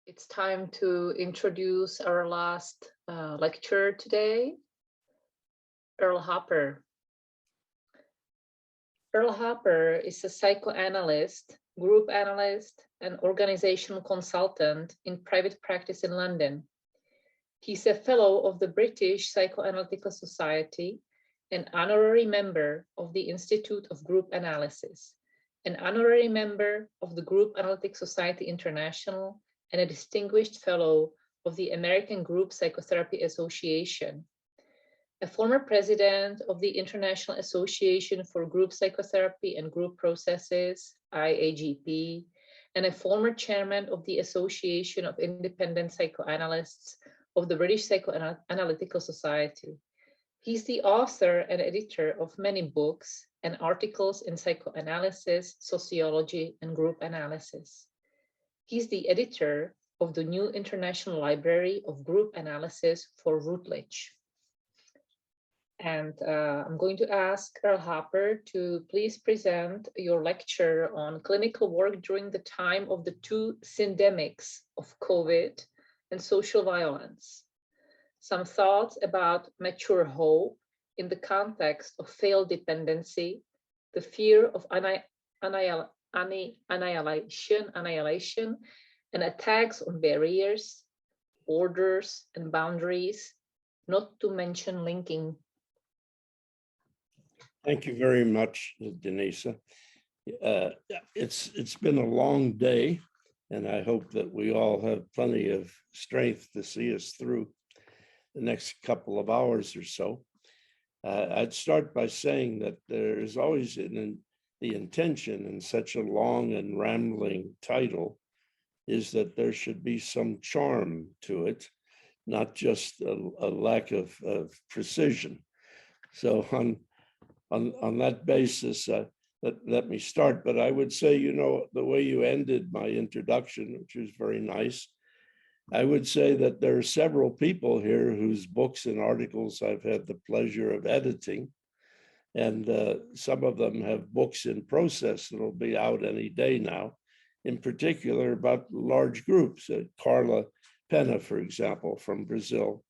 It's time to introduce our last lecturer today, Earl Hopper. Earl Hopper is a psychoanalyst, group analyst, and organizational consultant in private practice in London. He's a fellow of the British Psychoanalytical Society, an honorary member of the Institute of Group Analysis, an honorary member of the Group Analytic Society International, and a distinguished fellow of the American Group Psychotherapy Association, a former president of the International Association for Group Psychotherapy and Group Processes, IAGP, and a former chairman of the Association of Independent Psychoanalysts of the British Psychoanalytical Society. He's the author and editor of many books and articles in psychoanalysis, sociology, and group analysis. He's the editor of the new International Library of Group Analysis for Routledge. And I'm going to ask Earl Hopper to please present your lecture on clinical work during the time of the two syndemics of COVID and social violence. Some thoughts about mature hope in the context of failed dependency, the fear of annihilation, and attacks on barriers, borders, and boundaries, not to mention linking. Thank you very much, Denisa. It's been a long day, and I hope that we all have plenty of strength to see us through the next couple of hours or so. I'd start by saying that there is always the intention in such a long and rambling title is that there should be some charm to it, not just a lack of precision. So on that basis, let me start. But I would say, you know, the way you ended my introduction, which was very nice, I would say that there are several people here whose books and articles I've had the pleasure of editing. And some of them have books in process that'll be out any day now, in particular about large groups. Carla Pena, for example, from Brazil,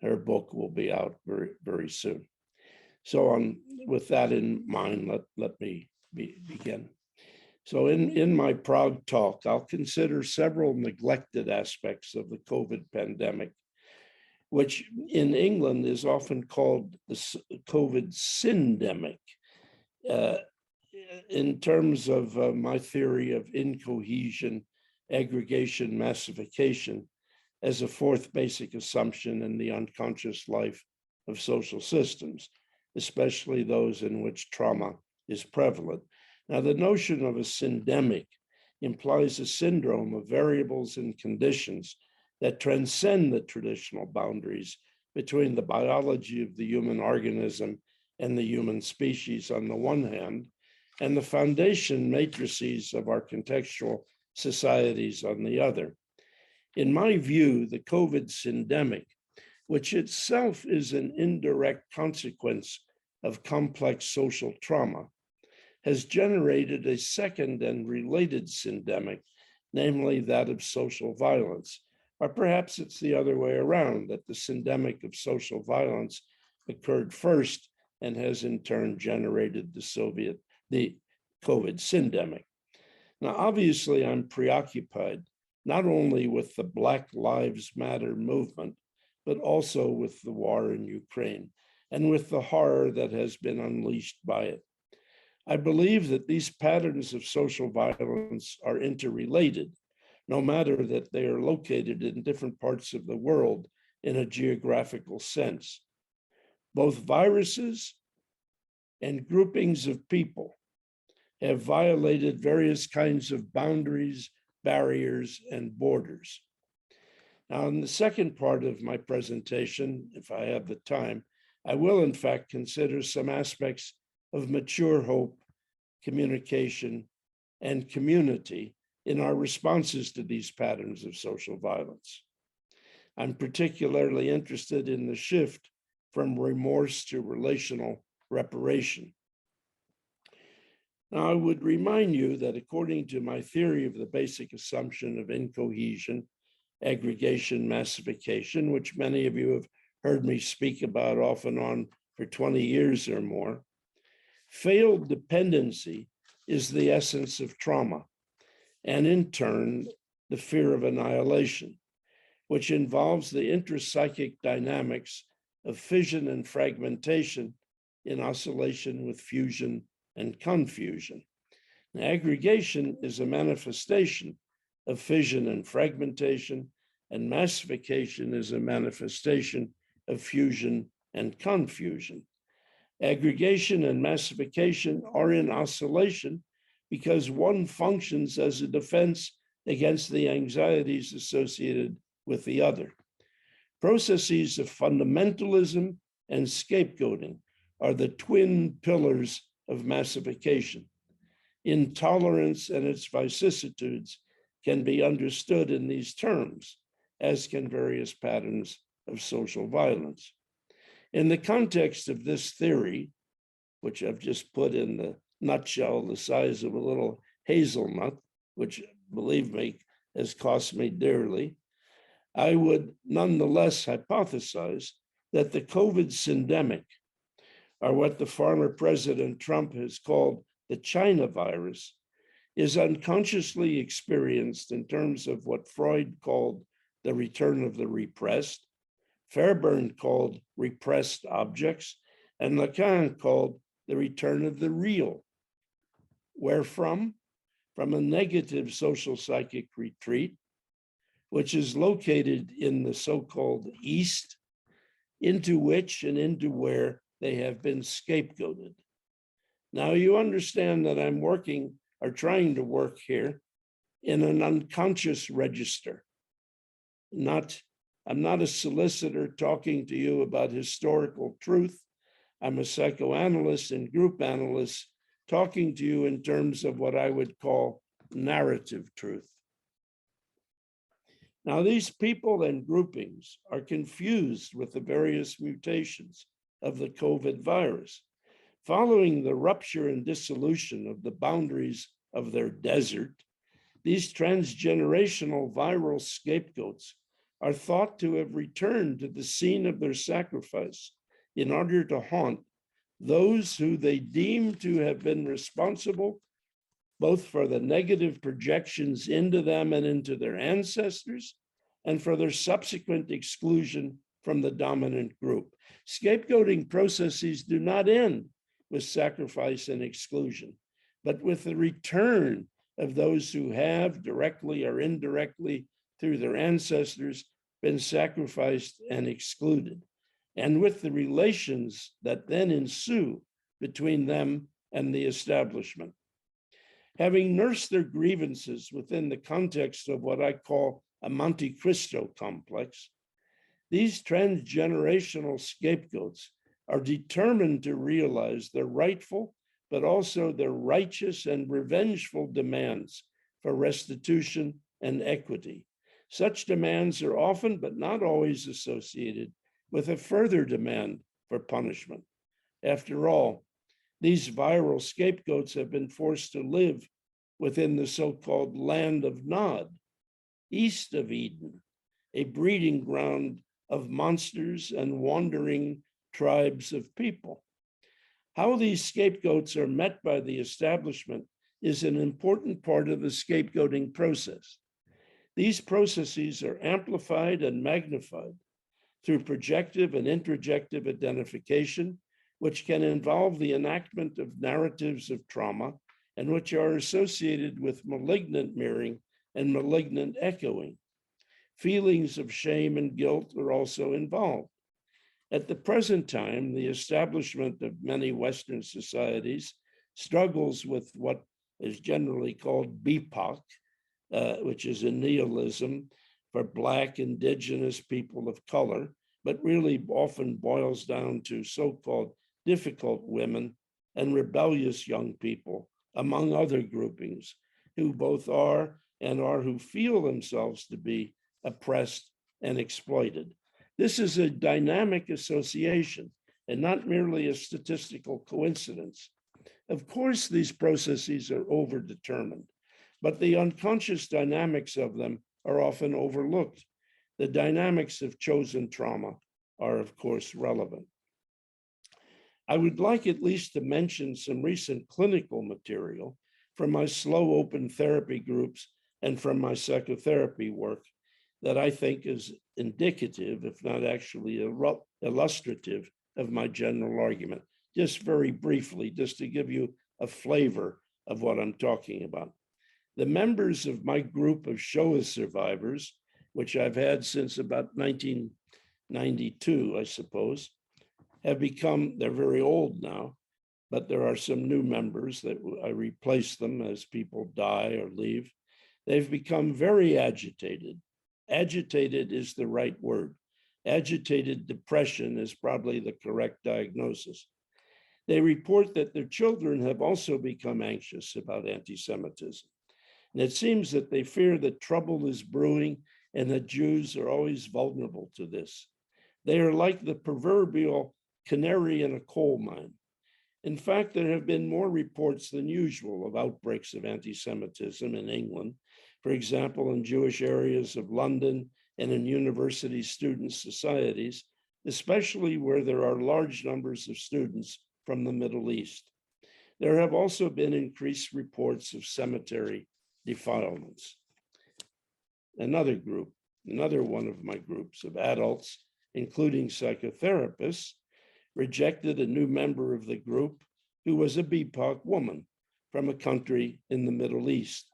her book will be out very, very soon. So with that in mind, let me begin. So in my proud talk, I'll consider several neglected aspects of the COVID pandemic, which in England is often called the COVID syndemic, in terms of my theory of incohesion, aggregation, massification, as a fourth basic assumption in the unconscious life of social systems, especially those in which trauma is prevalent. Now, the notion of a syndemic implies a syndrome of variables and conditions that transcend the traditional boundaries between the biology of the human organism and the human species on the one hand, and the foundation matrices of our contextual societies on the other. In my view, the COVID syndemic, which itself is an indirect consequence of complex social trauma, has generated a second and related syndemic, namely that of social violence. Or perhaps it's the other way around, that the syndemic of social violence occurred first and has in turn generated the COVID syndemic. Now, obviously, I'm preoccupied not only with the Black Lives Matter movement, but also with the war in Ukraine and with the horror that has been unleashed by it. I believe that these patterns of social violence are interrelated, no matter that they are located in different parts of the world in a geographical sense. Both viruses and groupings of people have violated various kinds of boundaries, barriers, and borders. Now, in the second part of my presentation, if I have the time, I will in fact consider some aspects of mature hope, communication, and community in our responses to these patterns of social violence. I'm particularly interested in the shift from remorse to relational reparation. Now, I would remind you that according to my theory of the basic assumption of incohesion, aggregation massification, which many of you have heard me speak about off and on for 20 years or more. Failed dependency is the essence of trauma, and in turn, the fear of annihilation, which involves the intrapsychic dynamics of fission and fragmentation in oscillation with fusion and confusion. And aggregation is a manifestation of fission and fragmentation, and massification is a manifestation of fusion and confusion. Aggregation and massification are in oscillation because one functions as a defense against the anxieties associated with the other. Processes of fundamentalism and scapegoating are the twin pillars of massification. Intolerance and its vicissitudes can be understood in these terms, as can various patterns of social violence. In the context of this theory, which I've just put in the nutshell the size of a little hazelnut, which, believe me, has cost me dearly, I would nonetheless hypothesize that the COVID syndemic, or what the former President Trump has called the China virus, is unconsciously experienced in terms of what Freud called the return of the repressed, Fairbairn called repressed objects, and Lacan called the return of the real. Where from? From a negative social psychic retreat, which is located in the so-called East, into which and into where they have been scapegoated. Now you understand that I'm working or trying to work here in an unconscious register. I'm not a solicitor talking to you about historical truth. I'm a psychoanalyst and group analyst talking to you in terms of what I would call narrative truth. Now, these people and groupings are confused with the various mutations of the COVID virus. Following the rupture and dissolution of the boundaries of their desert, these transgenerational viral scapegoats are thought to have returned to the scene of their sacrifice in order to haunt those who they deem to have been responsible both for the negative projections into them and into their ancestors, and for their subsequent exclusion from the dominant group. Scapegoating processes do not end with sacrifice and exclusion, but with the return of those who have, directly or indirectly, through their ancestors, been sacrificed and excluded, and with the relations that then ensue between them and the establishment. Having nursed their grievances within the context of what I call a Monte Cristo complex, these transgenerational scapegoats are determined to realize their rightful, but also their righteous and revengeful demands for restitution and equity. Such demands are often, but not always, associated with a further demand for punishment. After all, these viral scapegoats have been forced to live within the so-called land of Nod, east of Eden, a breeding ground of monsters and wandering tribes of people. How these scapegoats are met by the establishment is an important part of the scapegoating process. These processes are amplified and magnified through projective and introjective identification, which can involve the enactment of narratives of trauma and which are associated with malignant mirroring and malignant echoing. Feelings of shame and guilt are also involved. At the present time, the establishment of many Western societies struggles with what is generally called BIPOC, which is a nihilism for Black, Indigenous, people of color, but really often boils down to so-called difficult women and rebellious young people, among other groupings, who both are and are who feel themselves to be oppressed and exploited. This is a dynamic association and not merely a statistical coincidence. Of course, these processes are overdetermined, but the unconscious dynamics of them are often overlooked. The dynamics of chosen trauma are, of course, relevant. I would like at least to mention some recent clinical material from my slow open therapy groups and from my psychotherapy work that I think is indicative, if not actually illustrative, of my general argument. Just very briefly, just to give you a flavor of what I'm talking about. The members of my group of Shoah survivors, which I've had since about 1992, I suppose, have become, they're very old now, but there are some new members that I replace them as people die or leave. They've become very agitated. Agitated is the right word. Agitated depression is probably the correct diagnosis. They report that their children have also become anxious about anti-Semitism. And it seems that they fear that trouble is brewing and that Jews are always vulnerable to this. They are like the proverbial canary in a coal mine. In fact, there have been more reports than usual of outbreaks of anti-Semitism in England, for example, in Jewish areas of London and in university student societies, especially where there are large numbers of students from the Middle East. There have also been increased reports of cemetery defilements. Another one of my groups of adults, including psychotherapists, rejected a new member of the group who was a BIPOC woman from a country in the Middle East.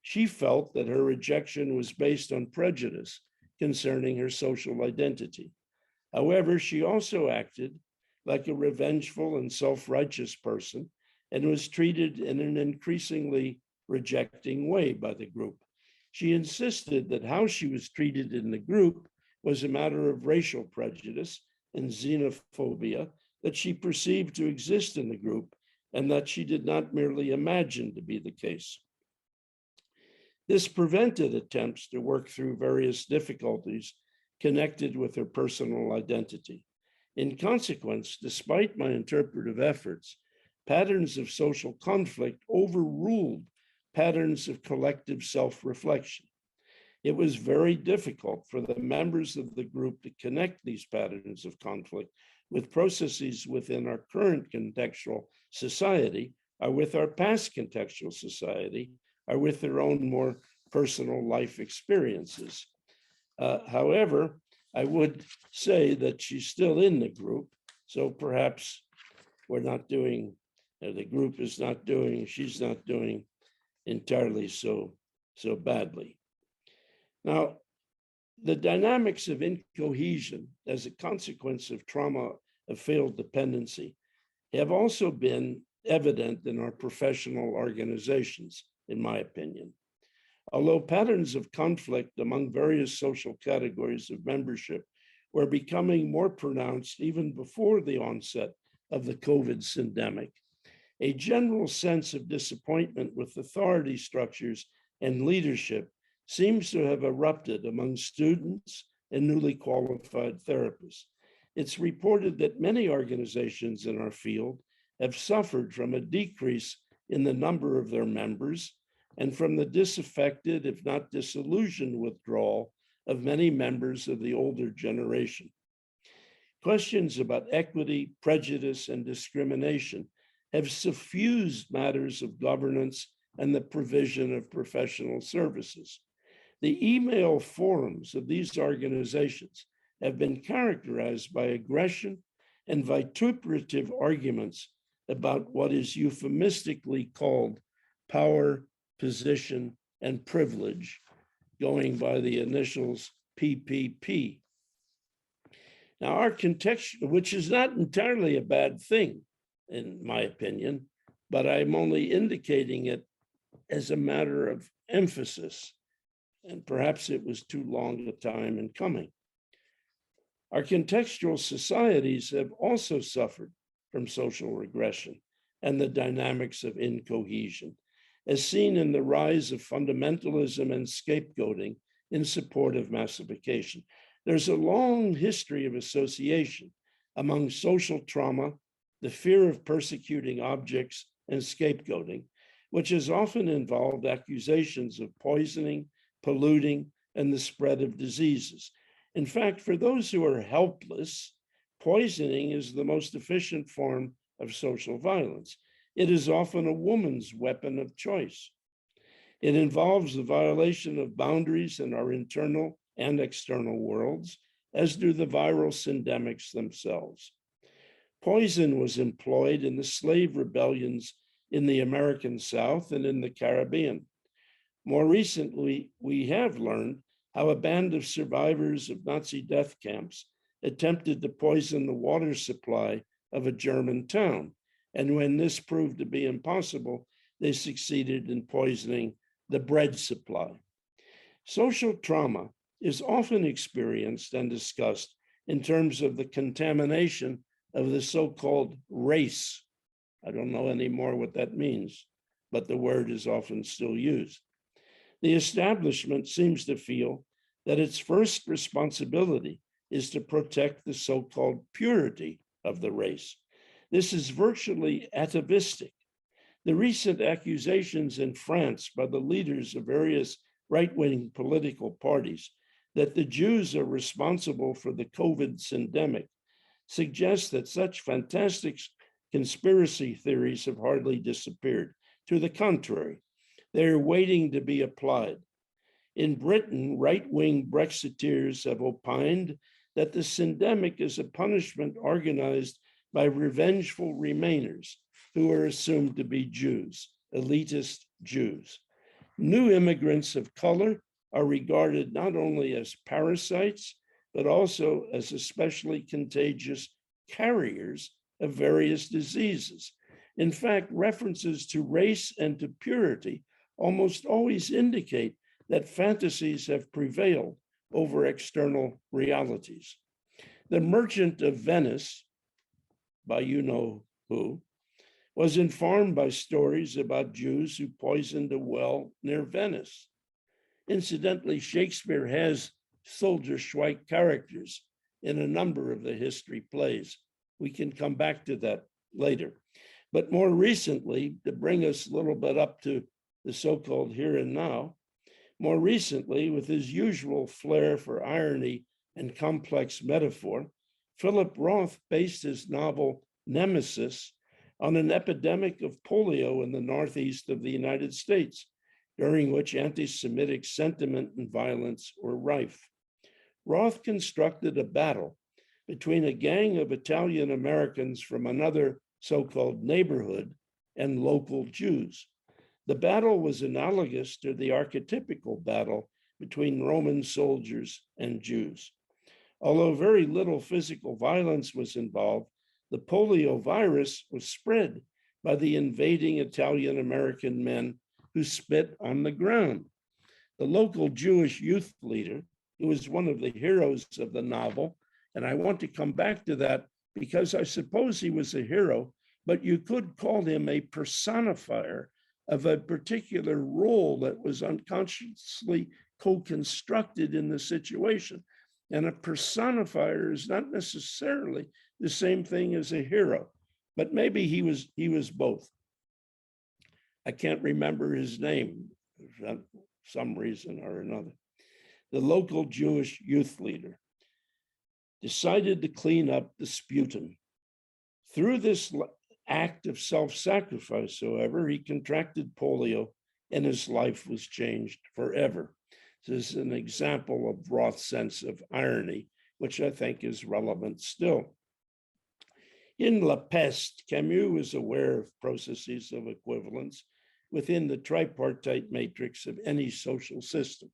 She felt that her rejection was based on prejudice concerning her social identity. However, she also acted like a revengeful and self-righteous person and was treated in an increasingly rejecting way by the group. She insisted that how she was treated in the group was a matter of racial prejudice and xenophobia that she perceived to exist in the group and that she did not merely imagine to be the case. This prevented attempts to work through various difficulties connected with her personal identity. In consequence, despite my interpretive efforts, patterns of social conflict overruled patterns of collective self-reflection. It was very difficult for the members of the group to connect these patterns of conflict with processes within our current contextual society, or with our past contextual society, or with their own more personal life experiences. However, I would say that she's still in the group, so perhaps we're not doing, the group is not doing, she's not doing entirely so badly. Now, the dynamics of incohesion as a consequence of trauma of failed dependency have also been evident in our professional organizations, in my opinion. Although patterns of conflict among various social categories of membership were becoming more pronounced even before the onset of the COVID syndemic, a general sense of disappointment with authority structures and leadership seems to have erupted among students and newly qualified therapists. It's reported that many organizations in our field have suffered from a decrease in the number of their members and from the disaffected, if not disillusioned, withdrawal of many members of the older generation. Questions about equity, prejudice, and discrimination have suffused matters of governance and the provision of professional services. The email forums of these organizations have been characterized by aggression and vituperative arguments about what is euphemistically called power, position, and privilege, going by the initials PPP. Now, our contextual, which is not entirely a bad thing, in my opinion, but I'm only indicating it as a matter of emphasis, and perhaps it was too long a time in coming. Our contextual societies have also suffered from social regression and the dynamics of incohesion, as seen in the rise of fundamentalism and scapegoating in support of massification. There's a long history of association among social trauma, the fear of persecuting objects, and scapegoating, which has often involved accusations of poisoning, polluting, and the spread of diseases. In fact, for those who are helpless, poisoning is the most efficient form of social violence. It is often a woman's weapon of choice. It involves the violation of boundaries in our internal and external worlds, as do the viral syndemics themselves. Poison was employed in the slave rebellions in the American South and in the Caribbean. More recently, we have learned how a band of survivors of Nazi death camps attempted to poison the water supply of a German town. And when this proved to be impossible, they succeeded in poisoning the bread supply. Social trauma is often experienced and discussed in terms of the contamination of the so-called race. I don't know anymore what that means, but the word is often still used. The establishment seems to feel that its first responsibility is to protect the so-called purity of the race. This is virtually atavistic. The recent accusations in France by the leaders of various right-wing political parties that the Jews are responsible for the COVID syndemic suggests that such fantastic conspiracy theories have hardly disappeared. To the contrary, they are waiting to be applied. In Britain, right-wing Brexiteers have opined that the syndemic is a punishment organized by revengeful Remainers who are assumed to be Jews, elitist Jews. New immigrants of color are regarded not only as parasites, but also as especially contagious carriers of various diseases. In fact, references to race and to purity almost always indicate that fantasies have prevailed over external realities. The Merchant of Venice, by you know who, was informed by stories about Jews who poisoned a well near Venice. Incidentally, Shakespeare has soldier Schweik characters in a number of the history plays. We can come back to that later. But more recently, to bring us a little bit up to the so-called here and now, more recently, with his usual flair for irony and complex metaphor, Philip Roth based his novel Nemesis on an epidemic of polio in the northeast of the United States, during which anti-Semitic sentiment and violence were rife. Roth constructed a battle between a gang of Italian Americans from another so-called neighborhood and local Jews. The battle was analogous to the archetypical battle between Roman soldiers and Jews. Although very little physical violence was involved, the polio virus was spread by the invading Italian American men who spit on the ground. The local Jewish youth leader, who was one of the heroes of the novel, and I want to come back to that because I suppose he was a hero, but you could call him a personifier of a particular role that was unconsciously co-constructed in the situation. And a personifier is not necessarily the same thing as a hero, but maybe he was both. I can't remember his name for some reason or another. The local Jewish youth leader decided to clean up the sputum. Through this act of self-sacrifice, however, he contracted polio and his life was changed forever. This is an example of Roth's sense of irony, which I think is relevant still. In La Peste, Camus was aware of processes of equivalence within the tripartite matrix of any social system.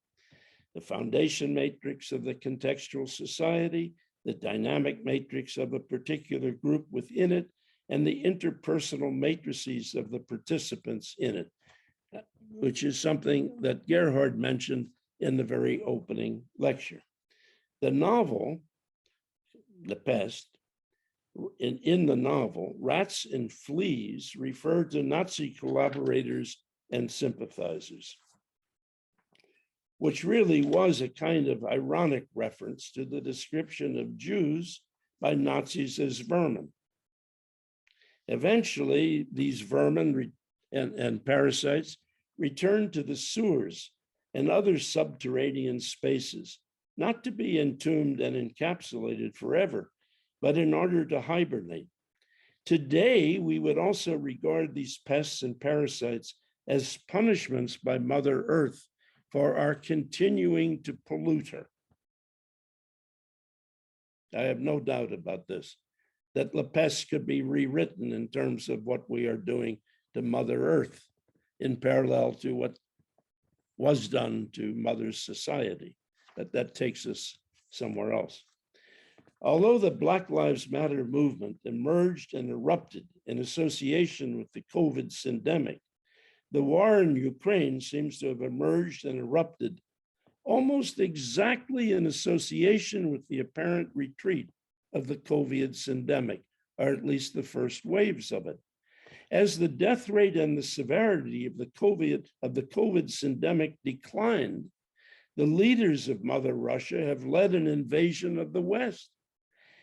The foundation matrix of the contextual society, the dynamic matrix of a particular group within it, and the interpersonal matrices of the participants in it, which is something that Gerhard mentioned in the very opening lecture. The novel, La Peste, in the novel, rats and fleas refer to Nazi collaborators and sympathizers, which really was a kind of ironic reference to the description of Jews by Nazis as vermin. Eventually, these vermin and parasites returned to the sewers and other subterranean spaces, not to be entombed and encapsulated forever, but in order to hibernate. Today, we would also regard these pests and parasites as punishments by Mother Earth for our continuing to pollute her. I have no doubt about this, that La Peste could be rewritten in terms of what we are doing to Mother Earth in parallel to what was done to Mother Society, but that takes us somewhere else. Although the Black Lives Matter movement emerged and erupted in association with the COVID syndemic, the war in Ukraine seems to have emerged and erupted almost exactly in association with the apparent retreat of the COVID syndemic, or at least the first waves of it. As the death rate and the severity of the COVID syndemic declined, the leaders of Mother Russia have led an invasion of the West.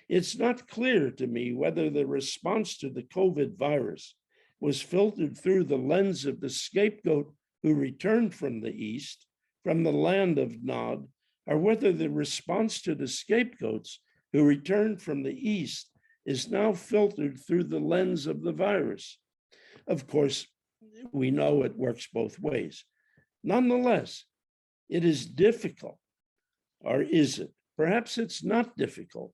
It's not clear to me whether the response to the COVID virus was filtered through the lens of the scapegoat who returned from the East, from the land of Nod, or whether the response to the scapegoats who returned from the East is now filtered through the lens of the virus. Of course, we know it works both ways. Nonetheless, it is difficult, or is it? Perhaps it's not difficult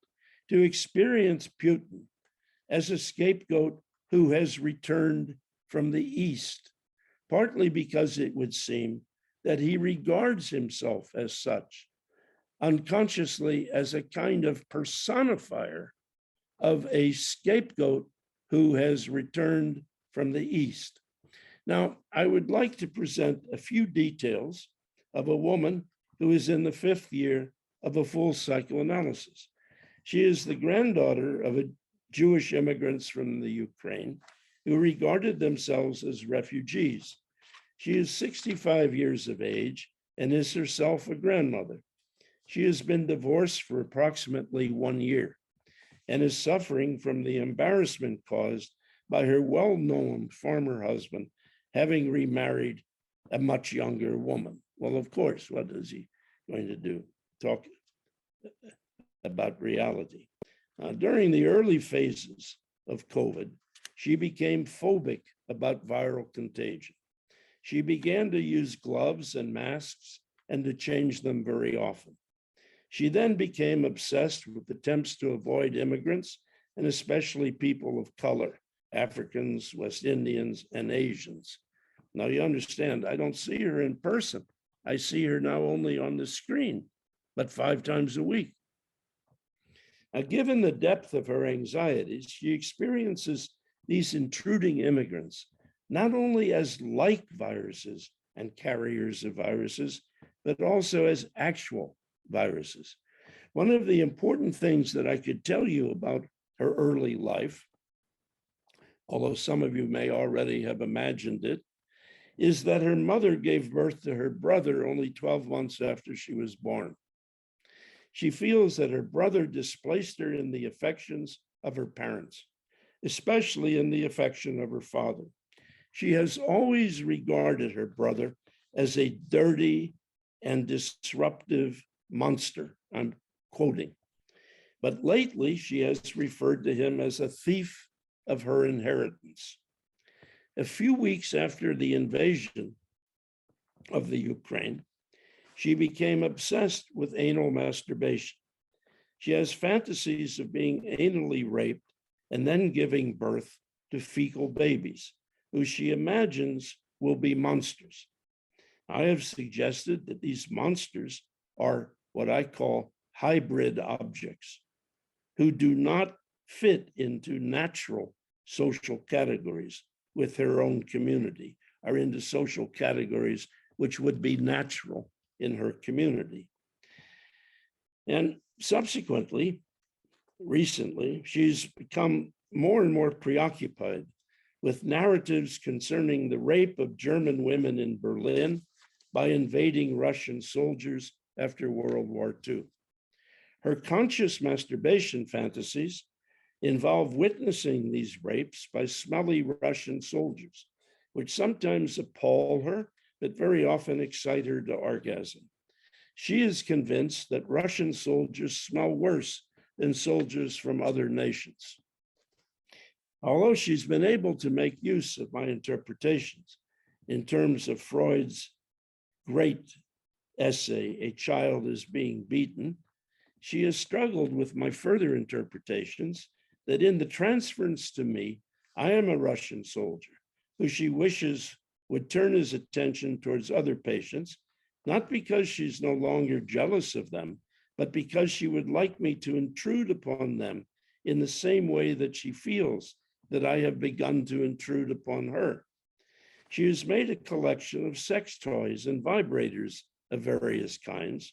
to experience Putin as a scapegoat who has returned from the East, partly because it would seem that he regards himself as such, unconsciously as a kind of personifier of a scapegoat who has returned from the East. Now, I would like to present a few details of a woman who is in the 5th year of a full psychoanalysis. She is the granddaughter of Jewish immigrants from the Ukraine who regarded themselves as refugees. She is 65 years of age and is herself a grandmother. She has been divorced for approximately 1 year and is suffering from the embarrassment caused by her well-known former husband having remarried a much younger woman. Well, of course, what is he going to do? Talk about reality. During the early phases of COVID, she became phobic about viral contagion. She began to use gloves and masks and to change them very often. She then became obsessed with attempts to avoid immigrants, and especially people of color, Africans, West Indians, and Asians. Now you understand, I don't see her in person. I see her now only on the screen, but 5 times a week. Now, given the depth of her anxieties, she experiences these intruding immigrants not only as like viruses and carriers of viruses, but also as actual viruses. One of the important things that I could tell you about her early life, although some of you may already have imagined it, is that her mother gave birth to her brother only 12 months after she was born. She feels that her brother displaced her in the affections of her parents, especially in the affection of her father. She has always regarded her brother as a dirty and disruptive monster. I'm quoting. But lately, she has referred to him as a thief of her inheritance. A few weeks after the invasion of the Ukraine, she became obsessed with anal masturbation. She has fantasies of being anally raped and then giving birth to fecal babies, who she imagines will be monsters. I have suggested that these monsters are what I call hybrid objects, who do not fit into natural social categories with her own community, are into social categories which would be natural in her community. And subsequently, recently, she's become more and more preoccupied with narratives concerning the rape of German women in Berlin by invading Russian soldiers after World War II. Her conscious masturbation fantasies involve witnessing these rapes by smelly Russian soldiers, which sometimes appall her but very often excite her to orgasm. She is convinced that Russian soldiers smell worse than soldiers from other nations. Although she's been able to make use of my interpretations in terms of Freud's great essay, A Child is Being Beaten, she has struggled with my further interpretations that in the transference to me, I am a Russian soldier who she wishes would turn his attention towards other patients, not because she's no longer jealous of them, but because she would like me to intrude upon them in the same way that she feels that I have begun to intrude upon her. She has made a collection of sex toys and vibrators of various kinds.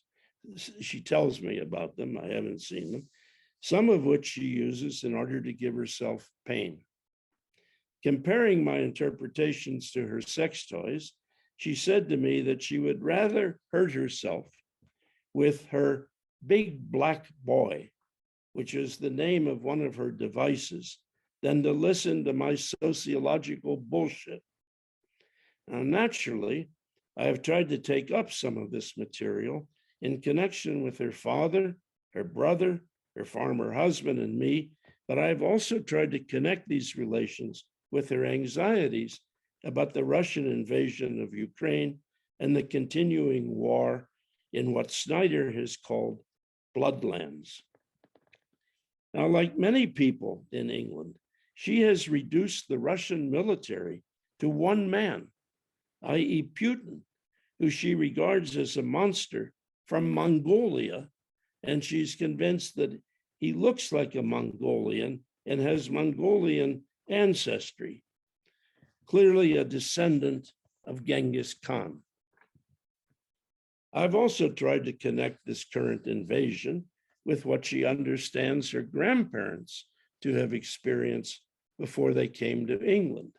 She tells me about them. I haven't seen them. Some of which she uses in order to give herself pain. Comparing my interpretations to her sex toys, she said to me that she would rather hurt herself with her big black boy, which is the name of one of her devices, than to listen to my sociological bullshit. Now, naturally, I have tried to take up some of this material in connection with her father, her brother, her former husband, and me, but I've also tried to connect these relations with her anxieties about the Russian invasion of Ukraine and the continuing war in what Snyder has called bloodlands. Now, like many people in England, she has reduced the Russian military to one man, i.e. Putin, who she regards as a monster from Mongolia, and she's convinced that he looks like a Mongolian and has Mongolian ancestry, clearly a descendant of Genghis Khan. I've also tried to connect this current invasion with what she understands her grandparents to have experienced before they came to England.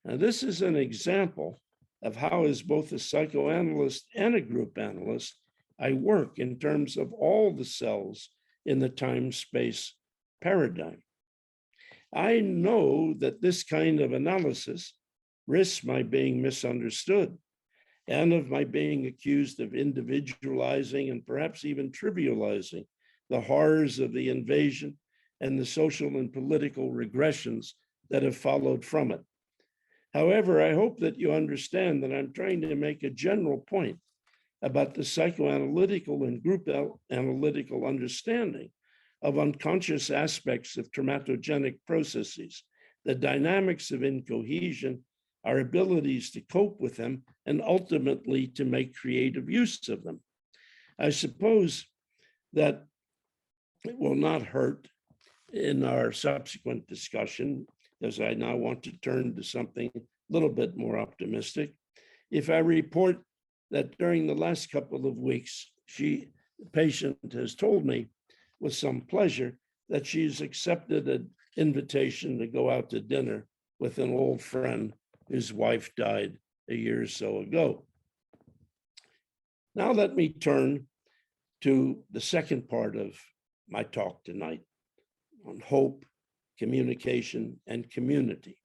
Now, this is an example of how, as both a psychoanalyst and a group analyst, I work in terms of all the cells in the time-space paradigm. I know that this kind of analysis risks my being misunderstood and of my being accused of individualizing and perhaps even trivializing the horrors of the invasion and the social and political regressions that have followed from it. However, I hope that you understand that I'm trying to make a general point about the psychoanalytical and group analytical understanding of unconscious aspects of traumatogenic processes, the dynamics of incohesion, our abilities to cope with them, and ultimately to make creative use of them. I suppose that it will not hurt in our subsequent discussion, as I now want to turn to something a little bit more optimistic, if I report that during the last couple of weeks, the patient has told me with some pleasure that she's accepted an invitation to go out to dinner with an old friend whose wife died a year or so ago. Now let me turn to the second part of my talk tonight on hope, communication, and community.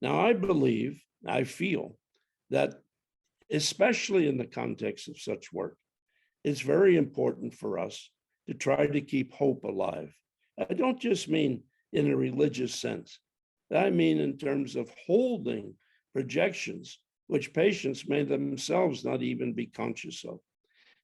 Now, I feel that especially in the context of such work, it's very important for us to try to keep hope alive. I don't just mean in a religious sense. I mean in terms of holding projections which patients may themselves not even be conscious of,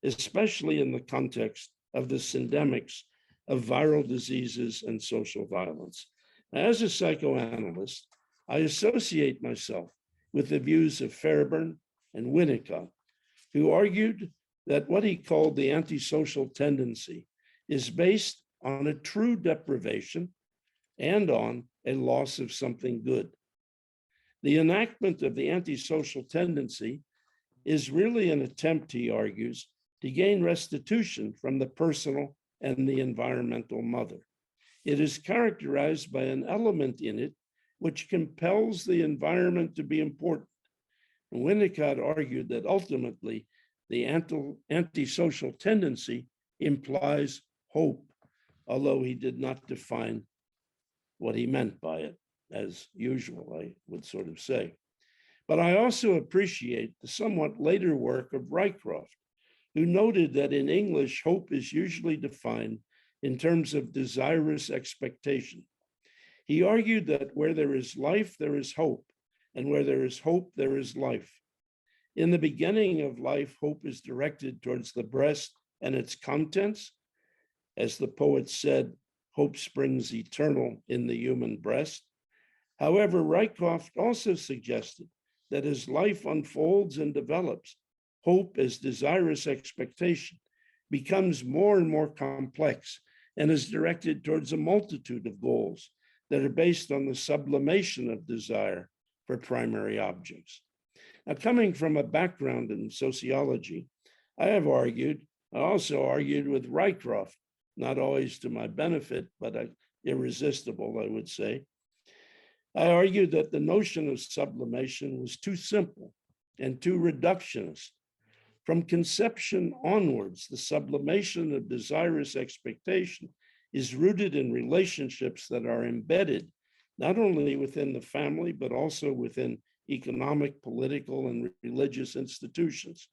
especially in the context of the syndemics of viral diseases and social violence. As a psychoanalyst, I associate myself with the views of Fairbairn and Winnicott, who argued that what he called the antisocial tendency is based on a true deprivation and on a loss of something good. The enactment of the antisocial tendency is really an attempt, he argues, to gain restitution from the personal and the environmental mother. It is characterized by an element in it which compels the environment to be important. And Winnicott argued that ultimately the antisocial tendency implies hope, although he did not define what he meant by it, as usual, I would sort of say. But I also appreciate the somewhat later work of Rycroft, who noted that in English, hope is usually defined in terms of desirous expectation. He argued that where there is life, there is hope, and where there is hope, there is life. In the beginning of life, hope is directed towards the breast and its contents. As the poet said, hope springs eternal in the human breast. However, Rycroft also suggested that as life unfolds and develops, hope as desirous expectation becomes more and more complex and is directed towards a multitude of goals that are based on the sublimation of desire for primary objects. Now, coming from a background in sociology, I also argued with Rycroft, not always to my benefit, but irresistible, I would say. I argued that the notion of sublimation was too simple and too reductionist. From conception onwards, the sublimation of desirous expectation is rooted in relationships that are embedded not only within the family, but also within economic, political, and religious institutions.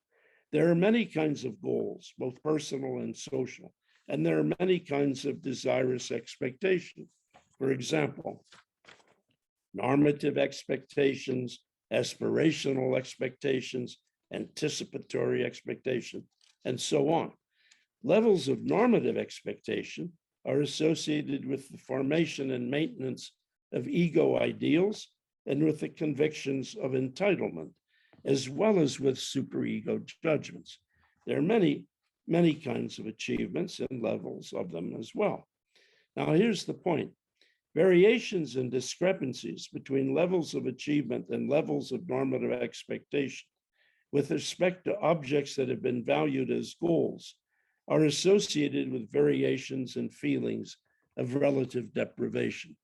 There are many kinds of goals, both personal and social, and there are many kinds of desirous expectation. For example, normative expectations, aspirational expectations, anticipatory expectation, and so on. Levels of normative expectation are associated with the formation and maintenance of ego ideals and with the convictions of entitlement, as well as with superego judgments. There are many, many kinds of achievements and levels of them as well. Now, here's the point. Variations and discrepancies between levels of achievement and levels of normative expectation with respect to objects that have been valued as goals are associated with variations and feelings of relative deprivation.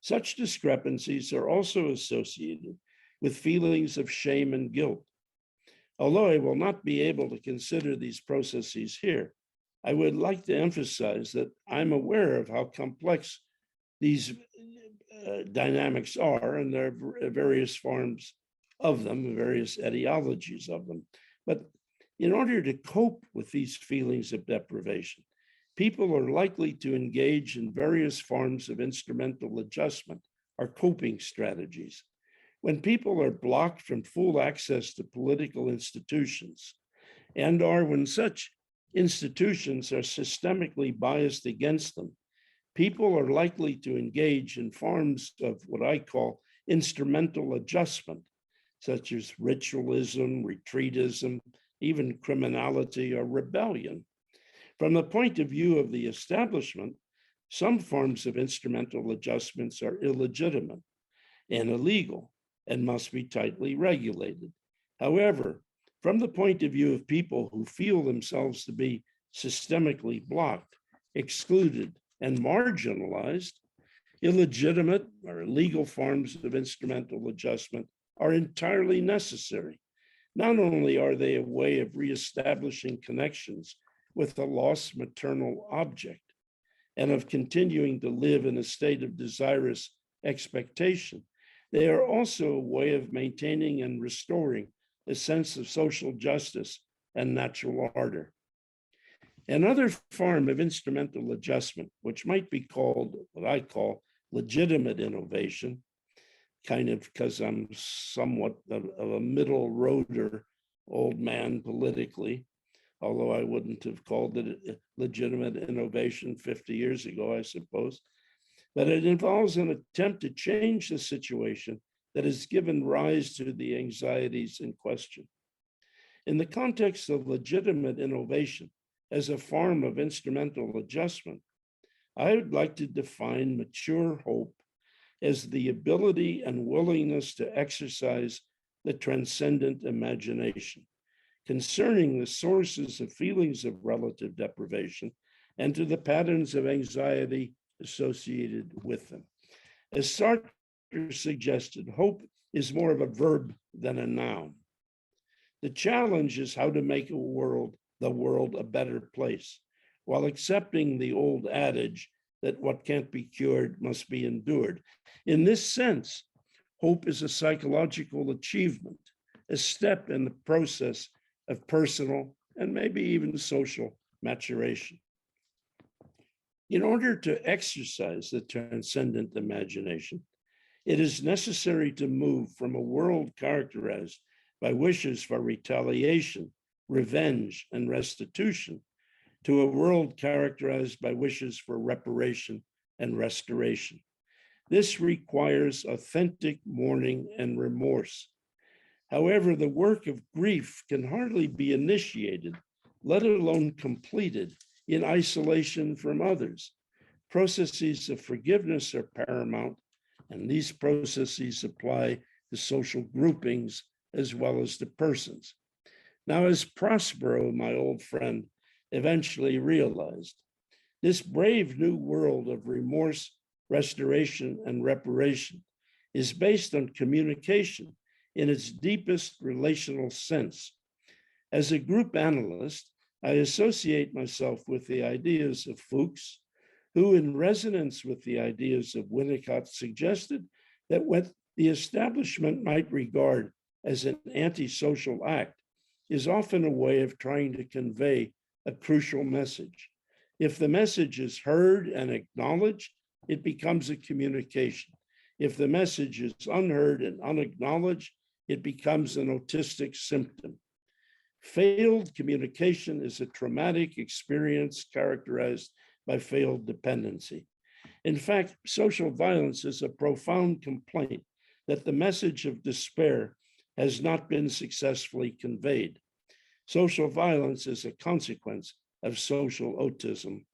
Such discrepancies are also associated with feelings of shame and guilt. Although I will not be able to consider these processes here, I would like to emphasize that I'm aware of how complex these dynamics are, and there are various forms of them, various etiologies of them. But in order to cope with these feelings of deprivation, people are likely to engage in various forms of instrumental adjustment or coping strategies. When people are blocked from full access to political institutions, and/or when such institutions are systemically biased against them, people are likely to engage in forms of what I call instrumental adjustment, such as ritualism, retreatism, even criminality or rebellion. From the point of view of the establishment, some forms of instrumental adjustments are illegitimate and illegal and must be tightly regulated. However, from the point of view of people who feel themselves to be systemically blocked, excluded, and marginalized, illegitimate or illegal forms of instrumental adjustment are entirely necessary. Not only are they a way of reestablishing connections with a lost maternal object and of continuing to live in a state of desirous expectation, they are also a way of maintaining and restoring a sense of social justice and natural order. Another form of instrumental adjustment, which might be called what I call legitimate innovation, kind of because I'm somewhat of a middle roader old man politically, although I wouldn't have called it legitimate innovation 50 years ago, I suppose. But it involves an attempt to change the situation that has given rise to the anxieties in question. In the context of legitimate innovation as a form of instrumental adjustment, I would like to define mature hope as the ability and willingness to exercise the transcendent imagination concerning the sources of feelings of relative deprivation and to the patterns of anxiety associated with them. As Sartre suggested, hope is more of a verb than a noun. The challenge is how to make the world a better place, while accepting the old adage that what can't be cured must be endured. In this sense, Hope is a psychological achievement, a step in the process of personal and maybe even social maturation. In order to exercise the transcendent imagination, it is necessary to move from a world characterized by wishes for retaliation, revenge, and restitution to a world characterized by wishes for reparation and restoration. This requires authentic mourning and remorse. However, the work of grief can hardly be initiated, let alone completed, in isolation from others. Processes of forgiveness are paramount, and these processes apply to social groupings as well as to persons. Now, as Prospero, my old friend, eventually realized, this brave new world of remorse, restoration, and reparation is based on communication in its deepest relational sense. As a group analyst, I associate myself with the ideas of Fuchs, who, in resonance with the ideas of Winnicott, suggested that what the establishment might regard as an antisocial act is often a way of trying to convey a crucial message. If the message is heard and acknowledged, it becomes a communication. If the message is unheard and unacknowledged, it becomes an autistic symptom. Failed communication is a traumatic experience characterized by failed dependency. In fact, social violence is a profound complaint that the message of despair has not been successfully conveyed. Social violence is a consequence of social autism.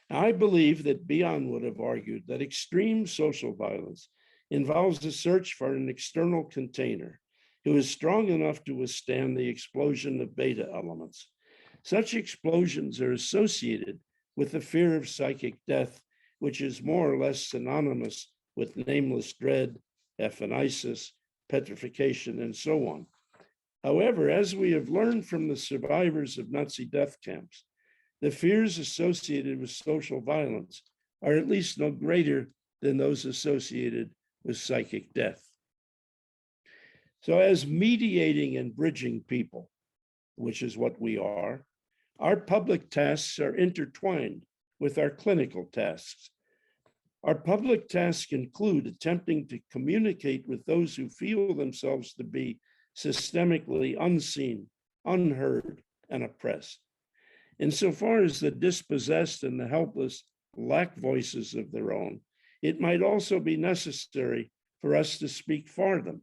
I believe that Bion would have argued that extreme social violence involves a search for an external container who is strong enough to withstand the explosion of beta elements. Such explosions are associated with the fear of psychic death, which is more or less synonymous with nameless dread, aphaneisis, petrification, and so on. However, as we have learned from the survivors of Nazi death camps, the fears associated with social violence are at least no greater than those associated with psychic death. So as mediating and bridging people, which is what we are, our public tasks are intertwined with our clinical tasks. Our public tasks include attempting to communicate with those who feel themselves to be systemically unseen, unheard, and oppressed. Insofar as the dispossessed and the helpless lack voices of their own, it might also be necessary for us to speak for them.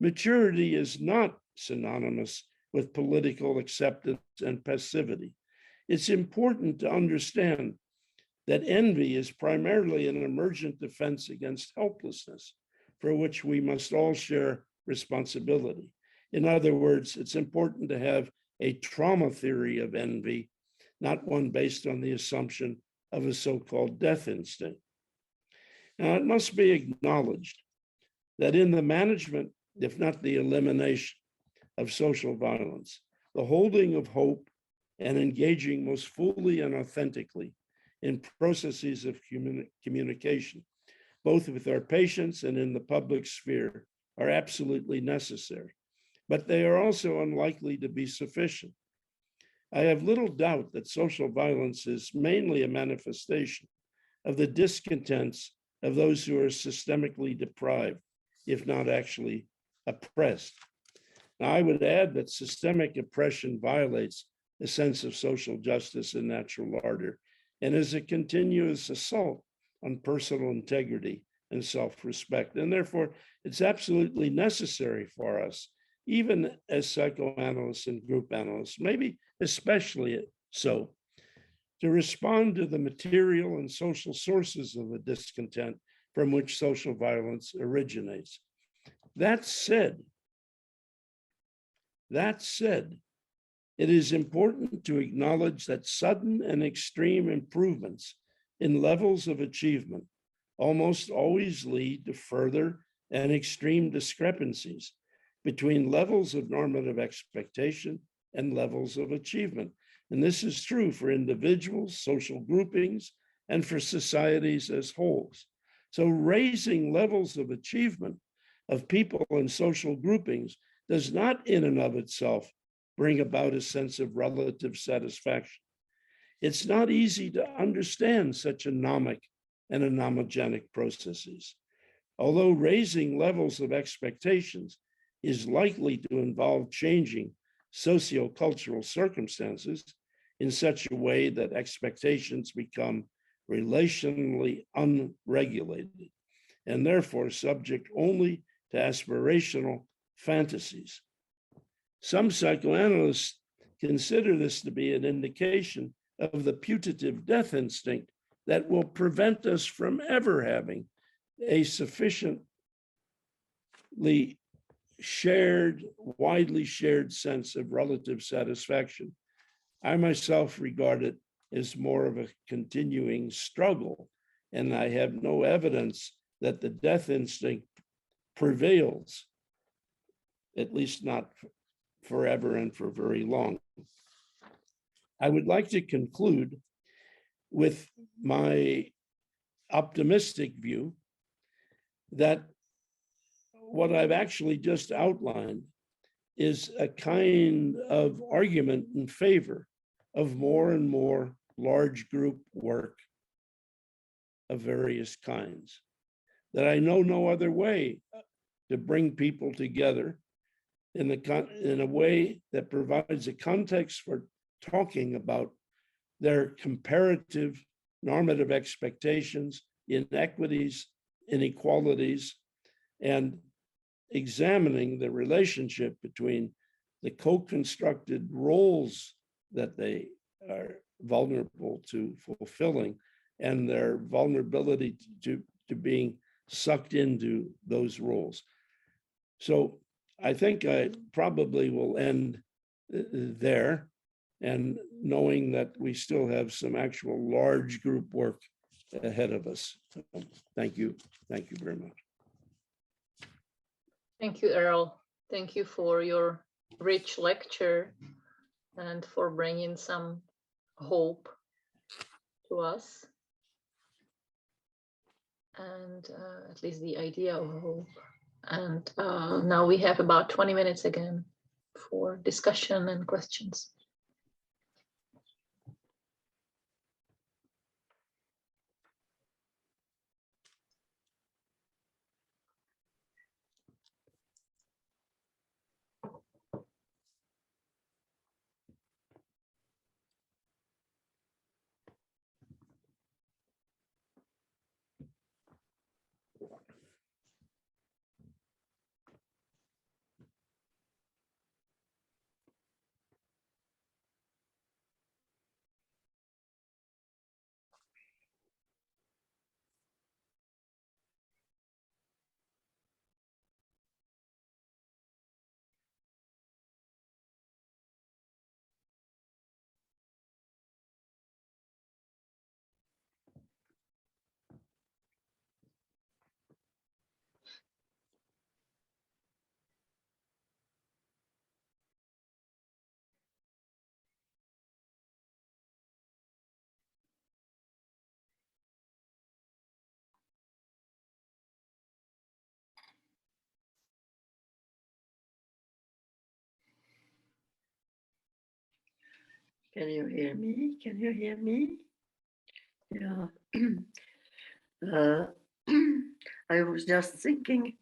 Maturity is not synonymous with political acceptance and passivity. It's important to understand that envy is primarily an emergent defense against helplessness, for which we must all share responsibility. In other words, it's important to have a trauma theory of envy, not one based on the assumption of a so-called death instinct. Now, it must be acknowledged that in the management, if not the elimination of social violence, the holding of hope and engaging most fully and authentically in processes of communication, both with our patients and in the public sphere, are absolutely necessary, but they are also unlikely to be sufficient. I have little doubt that social violence is mainly a manifestation of the discontents of those who are systemically deprived, if not actually oppressed. Now, I would add that systemic oppression violates the sense of social justice and natural order, and is a continuous assault on personal integrity and self-respect. And therefore, it's absolutely necessary for us, even as psychoanalysts and group analysts, maybe especially so, to respond to the material and social sources of the discontent from which social violence originates. That said, it is important to acknowledge that sudden and extreme improvements in levels of achievement almost always lead to further and extreme discrepancies between levels of normative expectation and levels of achievement. And this is true for individuals, social groupings, and for societies as wholes. So raising levels of achievement of people and social groupings does not in and of itself bring about a sense of relative satisfaction. It's not easy to understand such anomic and anomogenic processes. Although raising levels of expectations is likely to involve changing sociocultural circumstances in such a way that expectations become relationally unregulated and therefore subject only to aspirational fantasies. Some psychoanalysts consider this to be an indication of the putative death instinct that will prevent us from ever having a sufficiently shared, widely shared sense of relative satisfaction. I myself regard it as more of a continuing struggle, and I have no evidence that the death instinct prevails, at least not forever and for very long. I would like to conclude with my optimistic view that what I've actually just outlined is a kind of argument in favor of more and more large group work of various kinds, that I know no other way to bring people together in a way that provides a context for talking about their comparative normative expectations, inequities, inequalities, and examining the relationship between the co-constructed roles that they are vulnerable to fulfilling and their vulnerability to being sucked into those roles. So I think I probably will end there, and knowing that we still have some actual large group work ahead of us. So, thank you. Thank you very much. Thank you, Earl. Thank you for your rich lecture and for bringing some hope to us, and at least the idea of hope. And now we have about 20 minutes again for discussion and questions. Can you hear me? Can you hear me? Yeah. I was just thinking,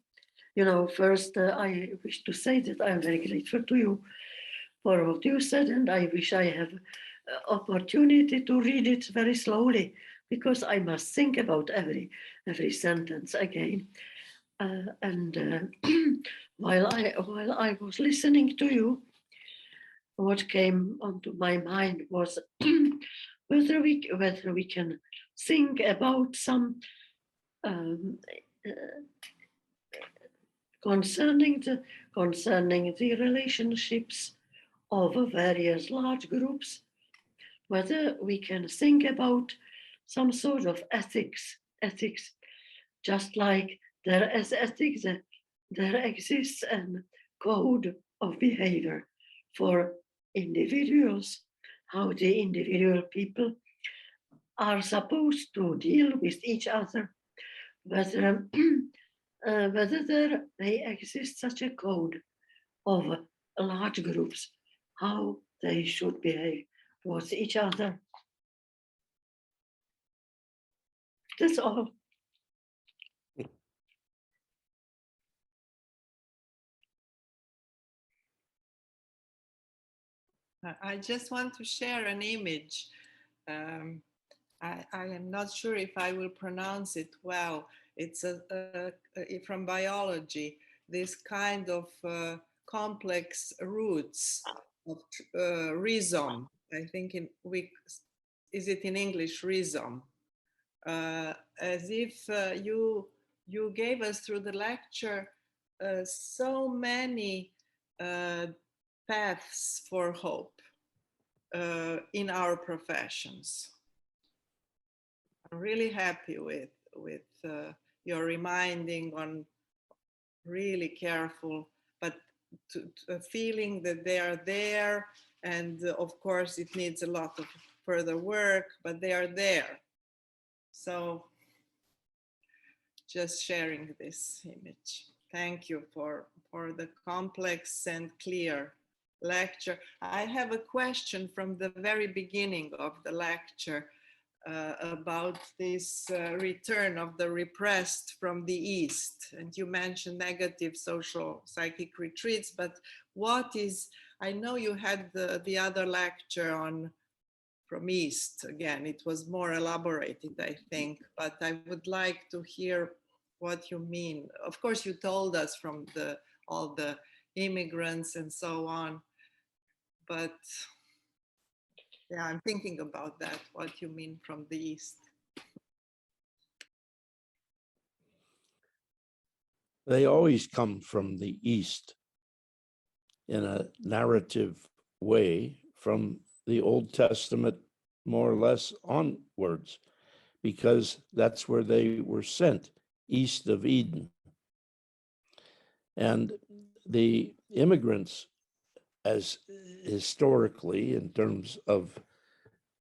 first I wish to say that I'm very grateful to you for what you said, and I wish I have opportunity to read it very slowly, because I must think about every sentence again. While I was listening to you, what came onto my mind was whether we can think about some concerning the relationships of various large groups, whether we can think about some sort of ethics, just like there is ethics, there exists a code of behavior for individuals, how the individual people are supposed to deal with each other, whether whether there may exist such a code of large groups, how they should behave towards each other. That's all. I just want to share an image. I am not sure if I will pronounce it well. It's from biology, this kind of complex roots of rhizome. I think is it in English, rhizome? As if you gave us through the lecture so many paths for hope in our professions. I'm really happy with your reminding on really careful, but feeling that they are there. And of course, it needs a lot of further work, but they are there. So just sharing this image. Thank you for the complex and clear lecture. I have a question from the very beginning of the lecture about this return of the repressed from the East. And you mentioned negative social psychic retreats, but what is, I know you had the other lecture on from East, again, it was more elaborated, I think, but I would like to hear what you mean. Of course, you told us from all the immigrants and so on, but yeah, I'm thinking about that, what you mean from the East. They always come from the East in a narrative way from the Old Testament, more or less onwards, because that's where they were sent, east of Eden. And the immigrants, as historically, in terms of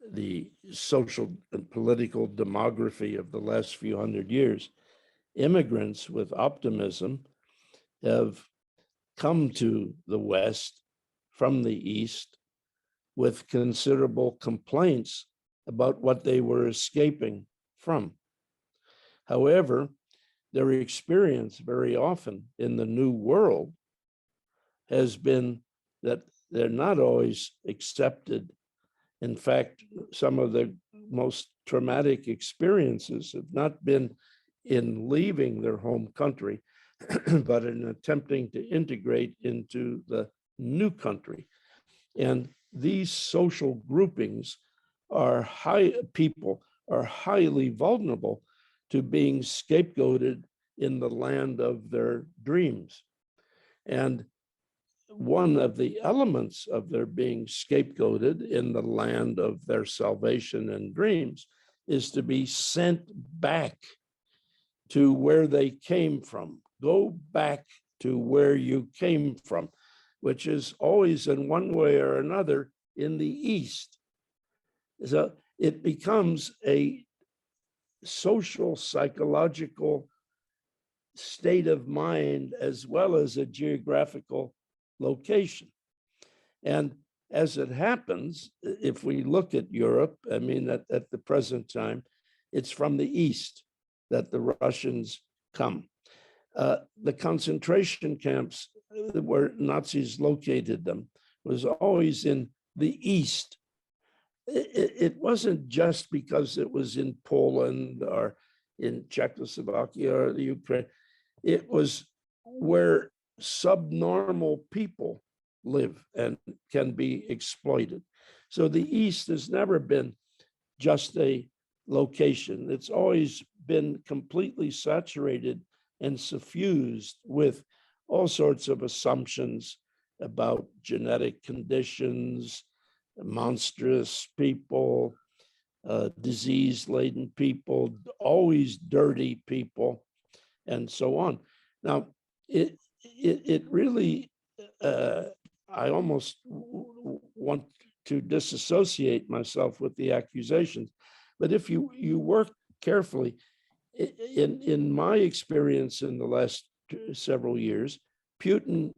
the social and political demography of the last few hundred years, immigrants with optimism have come to the West from the East with considerable complaints about what they were escaping from. However, their experience very often in the New World has been that they're not always accepted. In fact, some of the most traumatic experiences have not been in leaving their home country, but in attempting to integrate into the new country. And these social groupings people are highly vulnerable to being scapegoated in the land of their dreams. And one of the elements of their being scapegoated in the land of their salvation and dreams is to be sent back to where they came from. Go back to where you came from, which is always in one way or another in the East. So it becomes a social, psychological state of mind as well as a geographical location. And as it happens, if we look at Europe, I mean, at the present time, it's from the East that the Russians come. The concentration camps where Nazis located them was always in the East. It wasn't just because it was in Poland or in Czechoslovakia or the Ukraine. It was where subnormal people live and can be exploited. So the East has never been just a location. It's always been completely saturated and suffused with all sorts of assumptions about genetic conditions, monstrous people, disease-laden people, always dirty people, and so on. Now, it really, I almost want to disassociate myself with the accusations, but if you work carefully, In my experience in the last several years, Putin,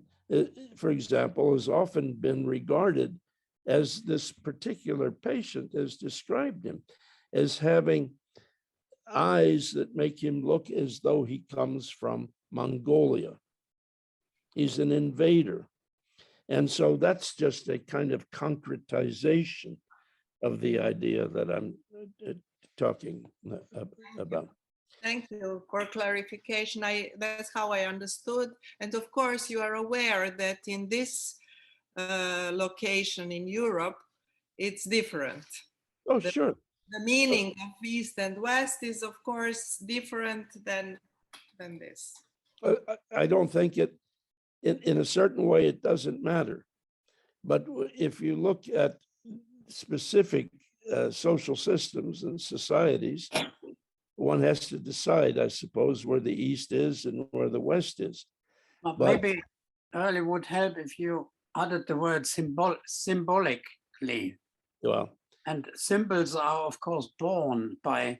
for example, has often been regarded as this particular patient has described him as having eyes that make him look as though he comes from Mongolia. He's an invader. And so that's just a kind of concretization of the idea that I'm talking about. Thank you for clarification. That's how I understood. And of course, you are aware that in this location in Europe, it's different. Oh, sure. The meaning of East and West is, of course, different than this. I don't think it, in a certain way, it doesn't matter. But if you look at specific social systems and societies, one has to decide, I suppose, where the East is and where the West is. But maybe Earl, it would help if you added the word symbolically. Well, and symbols are, of course, born by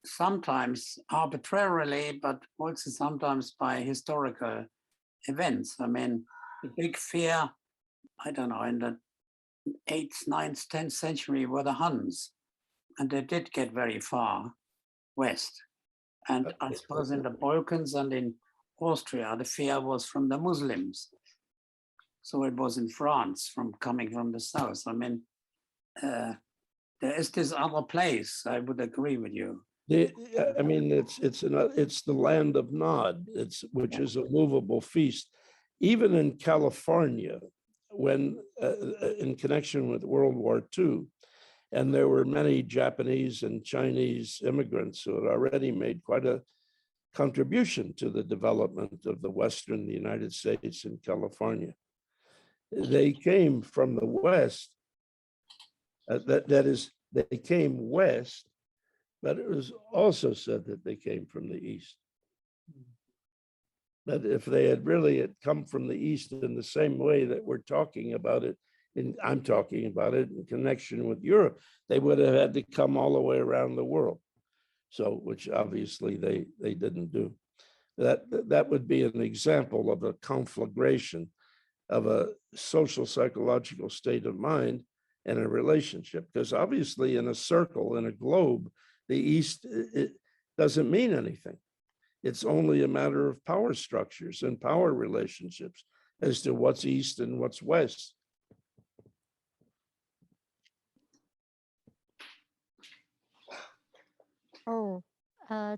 sometimes arbitrarily, but also sometimes by historical events. I mean, the big fear, I don't know, in the 8th, 9th, 10th century were the Huns, and they did get very far west. And I suppose in the Balkans and in Austria, the fear was from the Muslims. So it was in France, coming from the south. I mean, there is this other place. I would agree with you. I mean, it's the land of Nod, which is a movable feast. Even in California, when in connection with World War II, and there were many Japanese and Chinese immigrants who had already made quite a contribution to the development of the Western United States and California. They came from the West, that is, they came west, but it was also said that they came from the East. But if they had come from the East in the same way that we're talking about it, I'm talking about it in connection with Europe, they would have had to come all the way around the world. So, which obviously they didn't do. That would be an example of a conflagration of a social psychological state of mind and a relationship. Because obviously in a circle, in a globe, the East, it doesn't mean anything. It's only a matter of power structures and power relationships as to what's East and what's West. Oh,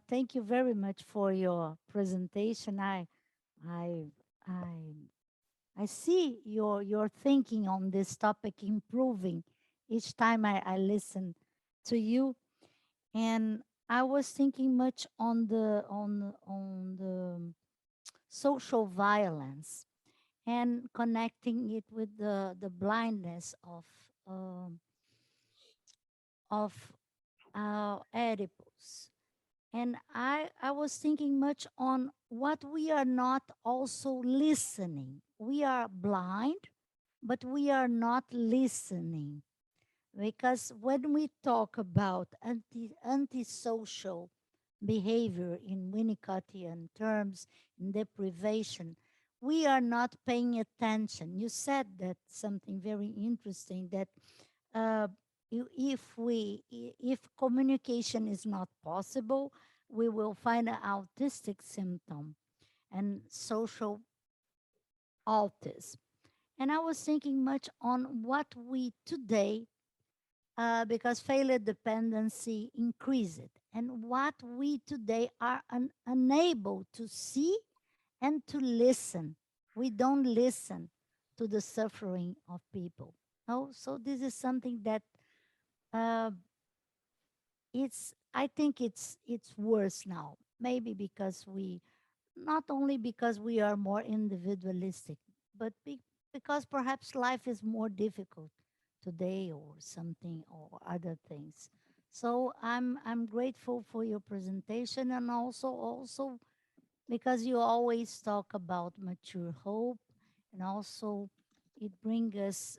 thank you very much for your presentation. I see your thinking on this topic improving each time I listen to you, and I was thinking much on the social violence and connecting it with the blindness of Oedipus. And I was thinking much on what we are not also listening. We are blind, but we are not listening. Because when we talk about antisocial behavior in Winnicottian terms, in deprivation, we are not paying attention. You said that something very interesting, that if communication is not possible, we will find an autistic symptom and social autism. And I was thinking much on what we today, because failure dependency increased, and what we today are unable to see and to listen. We don't listen to the suffering of people. No, so this is something that I think it's worse now. Maybe because not only because we are more individualistic, but because perhaps life is more difficult today or something or other things. So I'm grateful for your presentation, and also because you always talk about mature hope, and also it brings us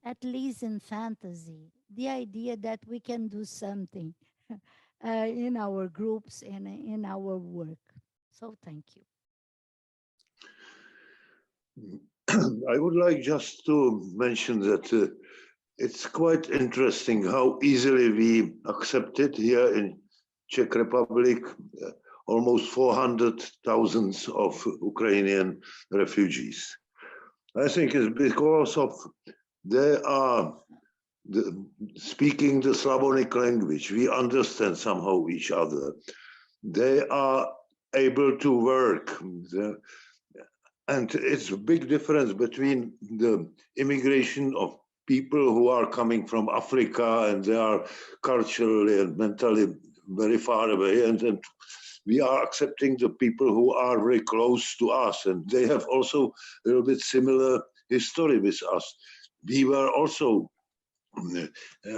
at least in fantasy, the idea that we can do something in our groups and in our work. So thank you. I would like just to mention that it's quite interesting how easily we accepted here in Czech Republic almost 400,000 of Ukrainian refugees. I think it's because of they are speaking the Slavonic language. We understand somehow each other. They are able to work. And it's a big difference between the immigration of people who are coming from Africa and they are culturally and mentally very far away, and we are accepting the people who are very close to us, and they have also a little bit similar history with us. We were also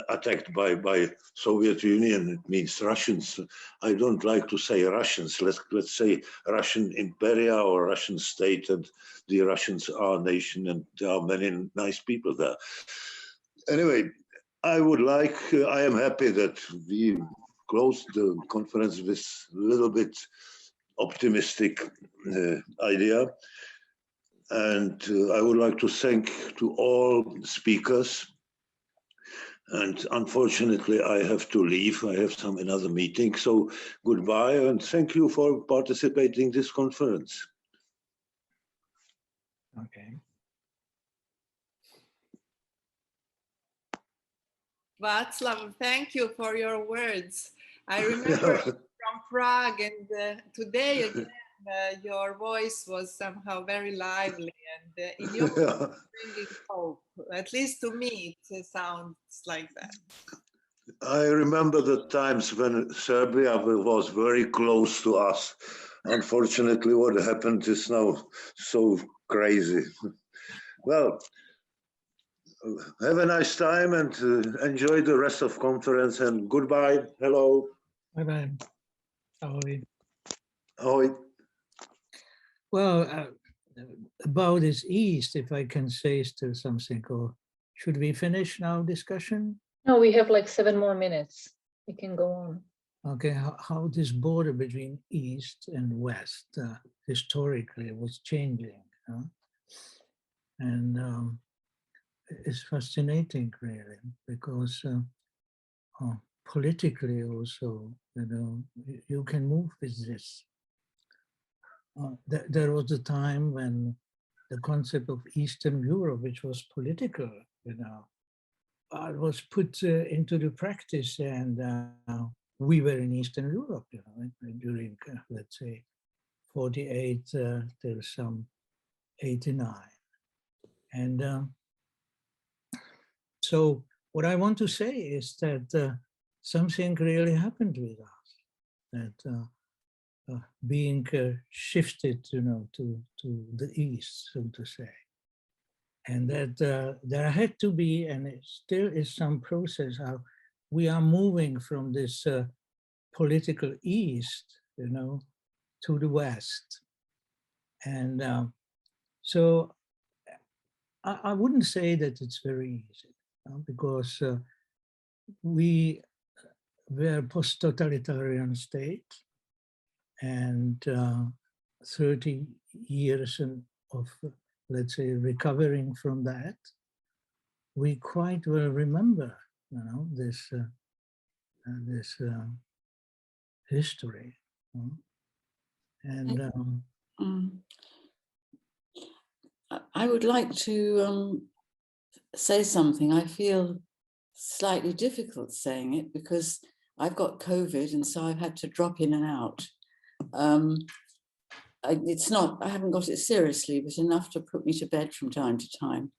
attacked by Soviet Union. It means Russians. I don't like to say Russians. Let's say Russian Imperia or Russian state, and the Russians are a nation, and there are many nice people there. Anyway, I am happy that we closed the conference with a little bit optimistic idea. And I would like to thank to all speakers. And unfortunately, I have to leave. I have some another meeting. So goodbye, and thank you for participating in this conference. Okay. Václav, thank you for your words. I remember from Prague, and today again, your voice was somehow very lively, and in your bringing hope. At least to me, it sounds like that. I remember the times when Serbia was very close to us. Unfortunately, what happened is now so crazy. Well, have a nice time and enjoy the rest of conference, and goodbye. Hello. Bye-bye. Ahoy. Ahoy. Well, about this East, if I can say still something, or should we finish now discussion? No, we have like 7 more minutes. We can go on. Okay, how this border between East and West historically was changing. And it's fascinating, really, because politically also, you can move with this. There was a time when the concept of Eastern Europe, which was political, was put into the practice, and we were in Eastern Europe, during, let's say, 48 till some 89. And so what I want to say is that something really happened with us, that being shifted, to the East, so to say. And that there had to be, and it still is some process how we are moving from this political East, to the West. And so I wouldn't say that it's very easy, because we were a post-totalitarian state, and 30 years of, let's say, recovering from that. We quite well remember, this history. And I would like to say something. I feel slightly difficult saying it because I've got COVID, and so I've had to drop in and out. I haven't got it seriously, but enough to put me to bed from time to time.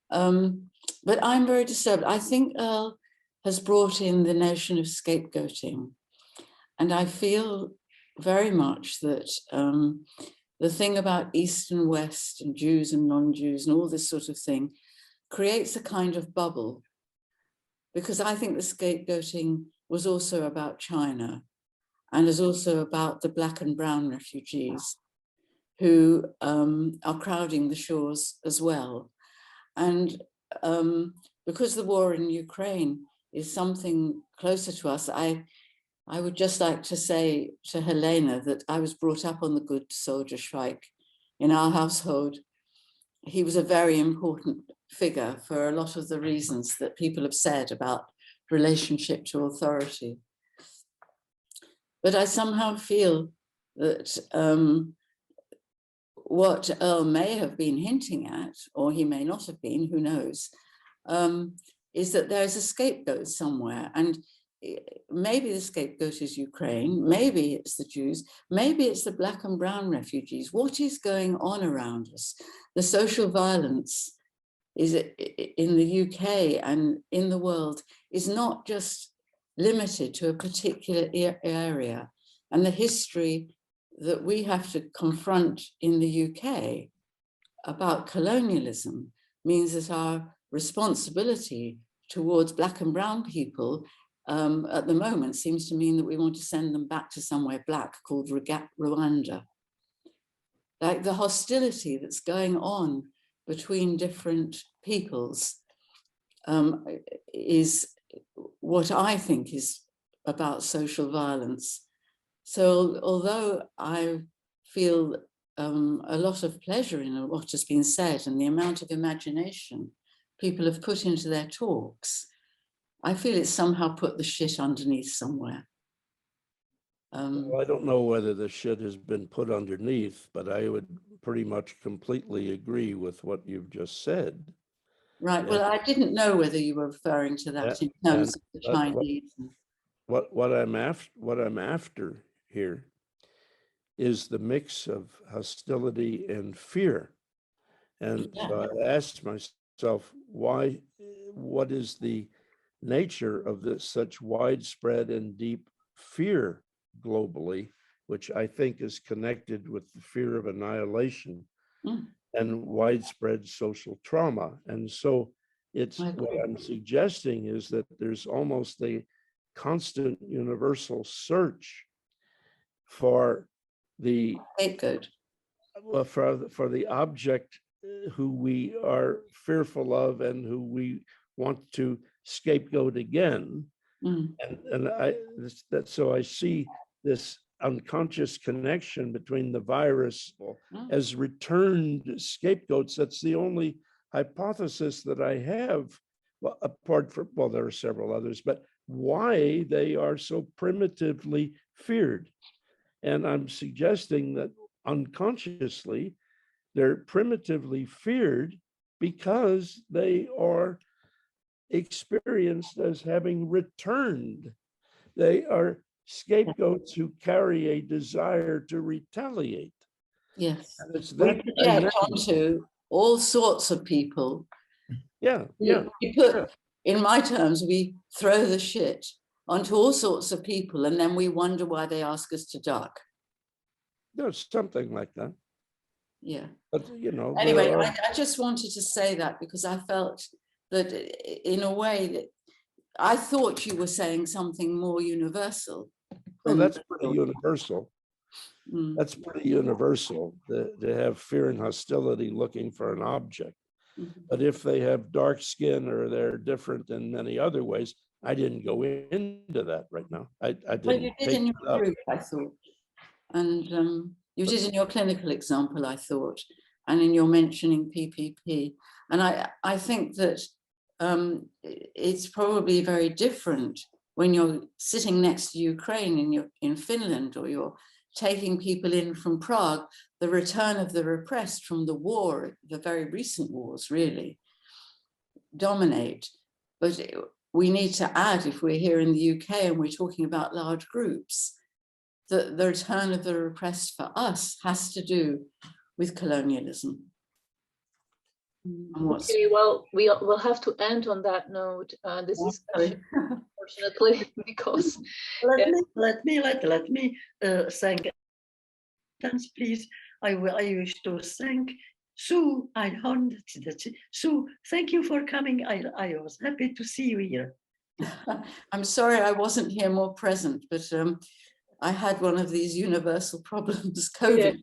But I'm very disturbed. I think Earl has brought in the notion of scapegoating. And I feel very much that the thing about East and West and Jews and non-Jews and all this sort of thing creates a kind of bubble, because I think the scapegoating was also about China, and is also about the Black and brown refugees who are crowding the shores as well. And because the war in Ukraine is something closer to us, I I would just like to say to Helena that I was brought up on the good soldier Shrike in our household. He was a very important figure for a lot of the reasons that people have said about relationship to authority. But I somehow feel that what Earl may have been hinting at, or he may not have been, who knows, is that there is a scapegoat somewhere. And maybe the scapegoat is Ukraine, maybe it's the Jews, maybe it's the Black and brown refugees. What is going on around us? The social violence is in the UK and in the world is not just limited to a particular area. And the history that we have to confront in the UK about colonialism means that our responsibility towards Black and brown people at the moment seems to mean that we want to send them back to somewhere black called Rwanda. Like the hostility that's going on between different peoples is what I think is about social violence. So although I feel a lot of pleasure in what has been said and the amount of imagination people have put into their talks, I feel it's somehow put the shit underneath somewhere. Well, I don't know whether the shit has been put underneath, but I would pretty much completely agree with what you've just said. Right. Well, I didn't know whether you were referring to that in terms of the Chinese. What I'm after here is the mix of hostility and fear. And so I asked myself, what is the nature of this such widespread and deep fear globally, which I think is connected with the fear of annihilation and widespread social trauma. And so it's what I'm suggesting is that there's almost a constant universal search for the for the object who we are fearful of and who we want to scapegoat again. So I see this unconscious connection between the virus as returned scapegoats. That's the only hypothesis that I have, well, apart from, well, there are several others, but why they are so primitively feared. And I'm suggesting that unconsciously, they're primitively feared because they are experienced as having returned. They are scapegoats who carry a desire to retaliate. Yes. And it's we that project onto all sorts of people. We put, in my terms, we throw the shit onto all sorts of people and then we wonder why they ask us to duck. There's something like that. Yeah. But, you know. Anyway, I just wanted to say that because I felt that in a way that I thought you were saying something more universal. Oh, that's pretty universal. That's pretty universal, to have fear and hostility looking for an object. But if they have dark skin or they're different in many other ways, I didn't go into that right now. I didn't. Well, you did in your group, I thought. And you did in your clinical example, I thought, and in your mentioning PPP. And I think that it's probably very different when you're sitting next to Ukraine and you're in Finland, or you're taking people in from Prague, the return of the repressed from the war, the very recent wars really dominate. But we need to add, if we're here in the UK and we're talking about large groups, that the return of the repressed for us has to do with colonialism. Okay, well, we'll have to end on that note. This is unfortunately because let me thank. Please, I wish to thank Sue. Sue, thank you for coming. I was happy to see you here. I'm sorry I wasn't here more present, but I had one of these universal problems, COVID.